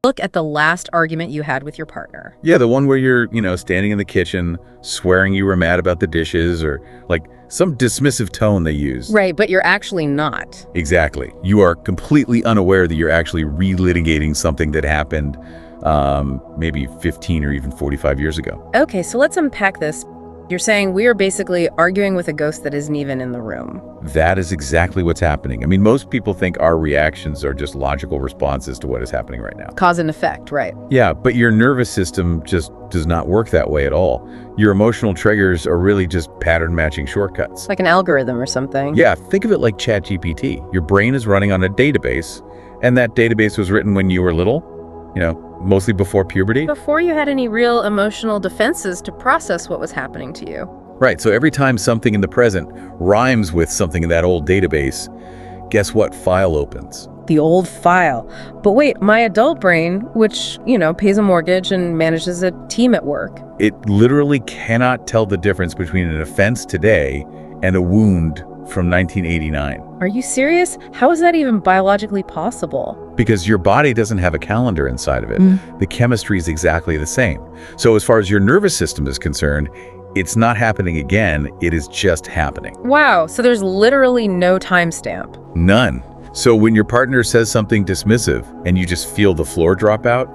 Look at the last argument you had with your partner. Yeah, the one where you're, standing in the kitchen, swearing you were mad about the dishes, or like some dismissive tone they use. Right, but you're actually not. Exactly. You are completely unaware that you're actually relitigating something that happened maybe 15 or even 45 years ago. Okay, so let's unpack this. You're saying we are basically arguing with a ghost that isn't even in the room. That is exactly what's happening. I mean, most people think our reactions are just logical responses to what is happening right now. Cause and effect, right? Yeah, but your nervous system just does not work that way at all. Your emotional triggers are really just pattern matching shortcuts. Like an algorithm or something. Yeah, think of it like ChatGPT. Your brain is running on a database, and that database was written when you were little, mostly before puberty. Before you had any real emotional defenses to process what was happening to you. Right, so every time something in the present rhymes with something in that old database, guess what file opens? The old file. But wait, my adult brain, which, pays a mortgage and manages a team at work. It literally cannot tell the difference between an offense today and a wound from 1989. Are you serious? How is that even biologically possible? Because your body doesn't have a calendar inside of it. The chemistry is exactly the same. So as far as your nervous system is concerned, it's not happening again, it is just happening. Wow, so there's literally no timestamp. None. So when your partner says something dismissive and you just feel the floor drop out,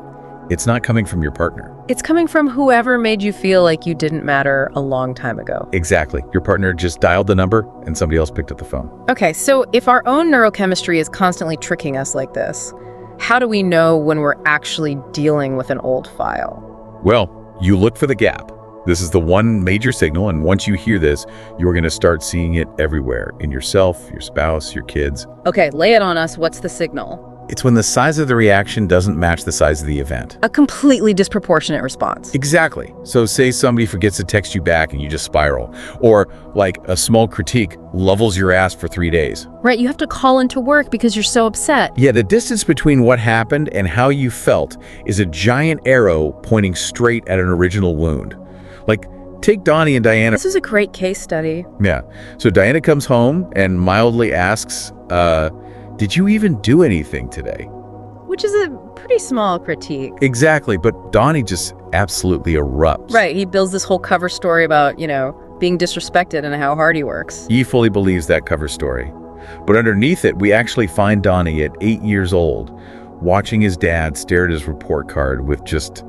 it's not coming from your partner. It's coming from whoever made you feel like you didn't matter a long time ago. Exactly. Your partner just dialed the number and somebody else picked up the phone. Okay, so if our own neurochemistry is constantly tricking us like this, how do we know when we're actually dealing with an old file? Well, you look for the gap. This is the one major signal, and once you hear this, you're going to start seeing it everywhere, in yourself, your spouse, your kids. Okay, lay it on us. What's the signal? It's when the size of the reaction doesn't match the size of the event. A completely disproportionate response. Exactly. So say somebody forgets to text you back and you just spiral. Or like a small critique levels your ass for 3 days. Right, you have to call into work because you're so upset. Yeah, the distance between what happened and how you felt is a giant arrow pointing straight at an original wound. Like, take Donnie and Diana. This is a great case study. Yeah. So Diana comes home and mildly asks, did you even do anything today? Which is a pretty small critique. Exactly, but Donnie just absolutely erupts. Right, he builds this whole cover story about, being disrespected and how hard he works. He fully believes that cover story. But underneath it, we actually find Donnie at 8 years old, watching his dad stare at his report card with just,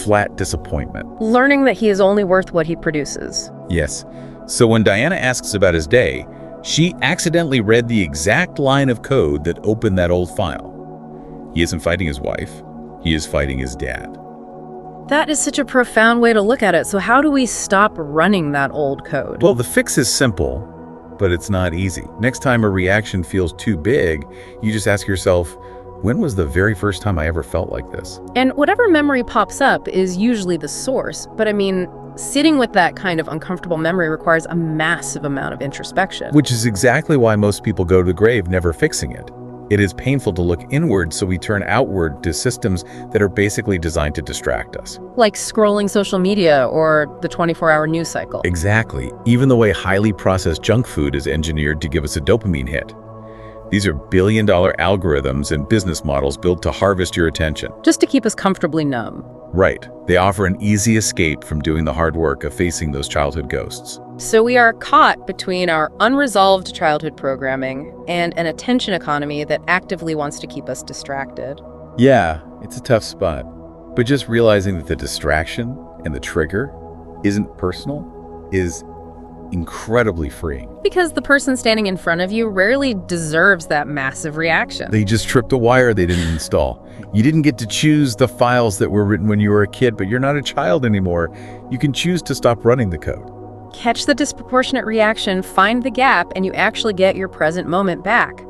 flat disappointment. Learning that he is only worth what he produces. Yes. So when Diana asks about his day, she accidentally read the exact line of code that opened that old file. He isn't fighting his wife. He is fighting his dad. That is such a profound way to look at it. So how do we stop running that old code? Well, the fix is simple, but it's not easy. Next time a reaction feels too big, you just ask yourself, when was the very first time I ever felt like this? And whatever memory pops up is usually the source. But sitting with that kind of uncomfortable memory requires a massive amount of introspection. Which is exactly why most people go to the grave never fixing it. It is painful to look inward, so we turn outward to systems that are basically designed to distract us. Like scrolling social media or the 24-hour news cycle. Exactly. Even the way highly processed junk food is engineered to give us a dopamine hit. These are billion-dollar algorithms and business models built to harvest your attention. Just to keep us comfortably numb. Right. They offer an easy escape from doing the hard work of facing those childhood ghosts. So we are caught between our unresolved childhood programming and an attention economy that actively wants to keep us distracted. Yeah, it's a tough spot. But just realizing that the distraction and the trigger isn't personal is incredibly freeing. Because the person standing in front of you rarely deserves that massive reaction. They just tripped a wire they didn't install. You didn't get to choose the files that were written when you were a kid, but you're not a child anymore. You can choose to stop running the code. Catch the disproportionate reaction, find the gap, and you actually get your present moment back.